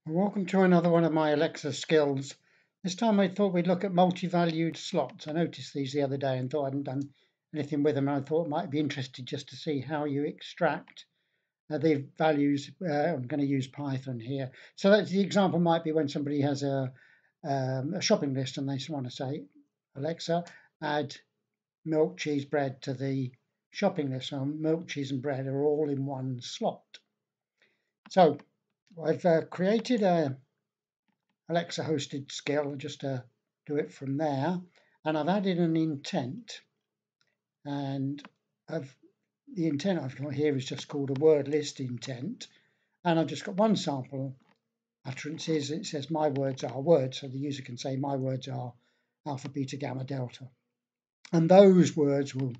Welcome to another one of my Alexa skills. This time I thought we'd look at multi-valued slots. I noticed these the other day and thought I hadn't done anything with them, and I thought it might be interesting just to see how you extract the values. I'm going to use Python here. So that's the example might be when somebody has a shopping list and they want to say, Alexa, add milk, cheese, bread to the shopping list. So milk, cheese and bread are all in one slot. So I've created a Alexa hosted skill just to do it from there, and I've added an intent, and the intent I've got here is just called a word list intent, and I've just got one sample utterances. It says my words are words, so the user can say my words are alpha, beta, gamma, delta, and those words will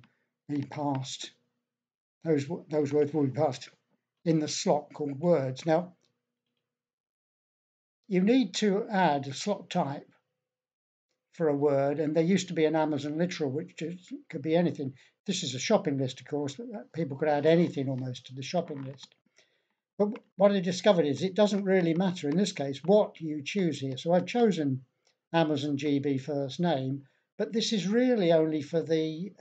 be passed. Those words will be passed in the slot called words. Now you need to add a slot type for a word, and there used to be an Amazon literal, which could be anything. This is a shopping list, of course, but people could add anything almost to the shopping list. But what I discovered is it doesn't really matter in this case what you choose here. So I've chosen Amazon GB first name, but this is really only for the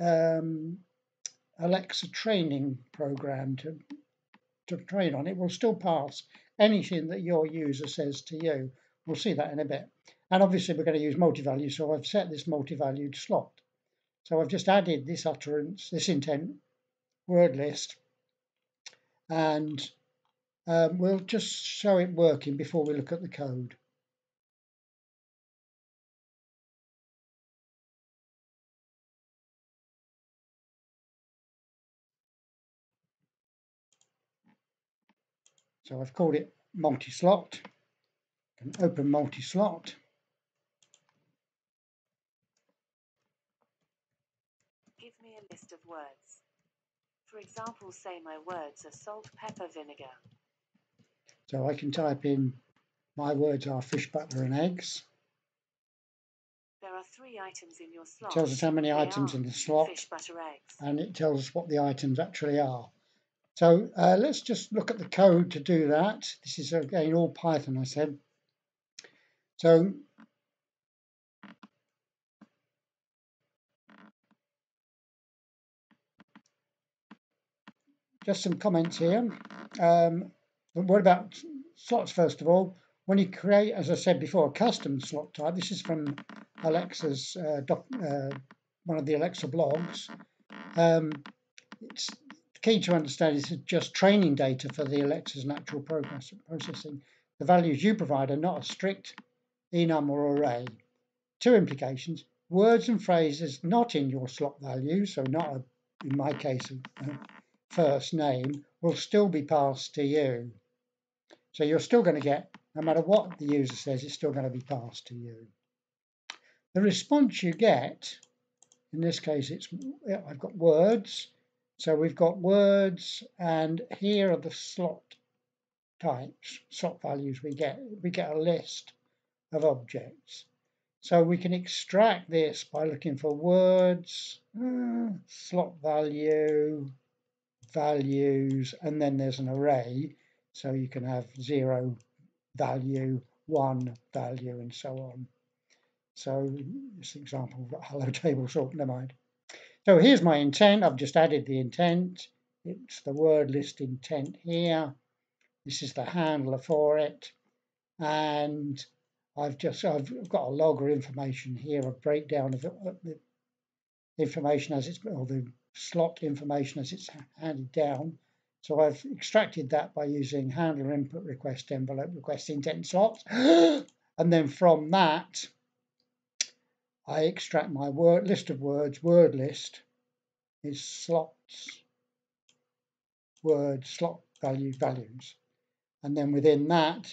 Alexa training program to train on. It will still pass anything that your user says to you. We'll see that in a bit. And obviously we're going to use multi-value, so I've set this multi-valued slot. So I've just added this utterance, this intent word list, and we'll just show it working before we look at the code. So I've called it multi-slot. Can open multi-slot. Give me a list of words. For example, say my words are salt, pepper, vinegar. So I can type in my words are fish, butter and eggs. There are 3 items in your slot. It tells us how many items in the slot, fish, butter, eggs. And it tells us what the items actually are. So let's just look at the code to do that. This is again all Python, I said. So just some comments here. What about slots first of all? When you create, as I said before, a custom slot type, this is from Alexa's one of the Alexa blogs. It's key to understand is just training data for the Alexa's natural processing. The values you provide are not a strict enum or array. 2 implications: words and phrases not in your slot value, so not in my case first name, will still be passed to you. So you're still going to get, no matter what the user says, it's still going to be passed to you. The response you get, in this case, I've got words. So we've got words, and here are the slot types, slot values we get. We get a list of objects. So we can extract this by looking for words, slot value, values, and then there's an array. So you can have 0 value, 1 value, and so on. So this example, we've got hello table sort, never mind. So here's my intent. I've just added the intent. It's the word list intent here. This is the handler for it. And I've got a logger information here, a breakdown of the information as it's, or the slot information as it's handed down. So I've extracted that by using handler input request envelope request intent slots. And then from that, I extract my list of words. Word list is slots, word, slot value, values. And then within that,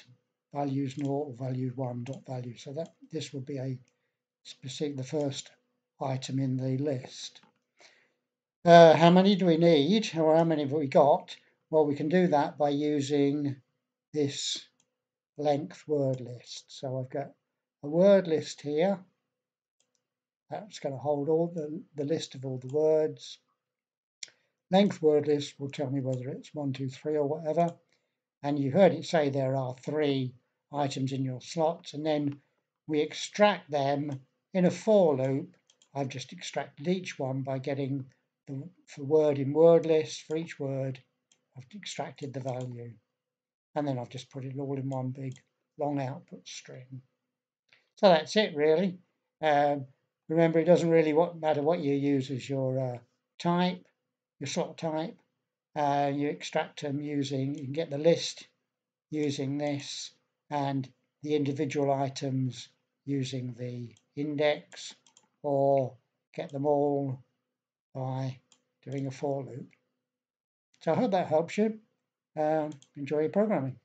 values 0 or values 1 dot value. So that this will be a specific, the first item in the list. How many do we need, or how many have we got? Well, we can do that by using this length word list. So I've got a word list here. That's going to hold all the list of all the words. Length word list will tell me whether it's 1, 2, 3 or whatever. And you heard it say there are 3 items in your slots, and then we extract them in a for loop. I've just extracted each one by getting the word in wordList. For each word, I've extracted the value, and then I've just put it all in one big long output string. So that's it, really. Remember, it doesn't really matter what you use as your type, your slot type. You extract them using, you can get the list using this, and the individual items using the index, or get them all by doing a for loop. So I hope that helps you. Enjoy your programming.